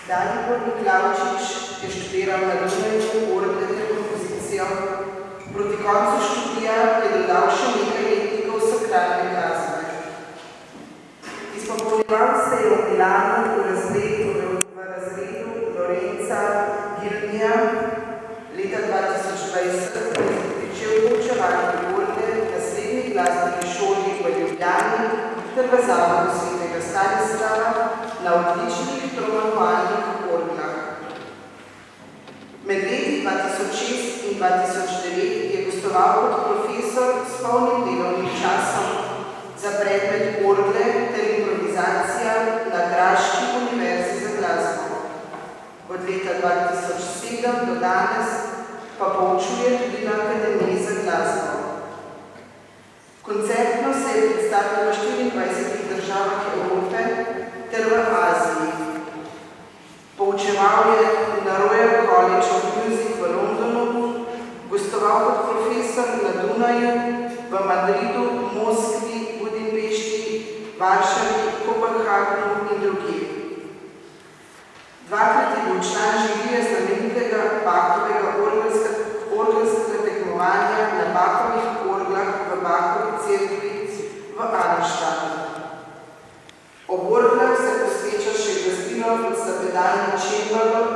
Dalibor Miklavčič je študiral na Dunaju orgle ter kompozicijo. Proti koncu študija je dodal še nekaj letnikov sakralne glasbe. Izpopolnjeval se je v Milanu v razredu Lorenza Gilnija. Leta 2020 je pričel poučevati orgle na srednji glasbeni šoli v Ljubljani ter v Zavodu Svetega Stanislava na odličnih tromanualnih orglah. Med leti 2006 in 2009 je gostoval kot profesor s polnim delovnim časom za predmet orgle ter improvizacija na Graški univerzi za glasbo. Od leta 2007 do danes pa poučuje tudi na Akademiji za glasbo. Koncertno se je predstavil v 24 državah Evrope ter v Aziji. Poučeval je na Royal College of Music v Londonu, gostoval kot profesor na Dunaju, v Madridu, Moskvi, Budimpešti, Varšavi, Kopenhagnu in drugih. Dvakrat je bil član žirije znamenitega Bachovega orgelskega tekmovanja na Bachovih orglah v Bachovi cerkvi v Arnštatu. Ob orglah se posveča še glasbinom kot sta pedalni čembalo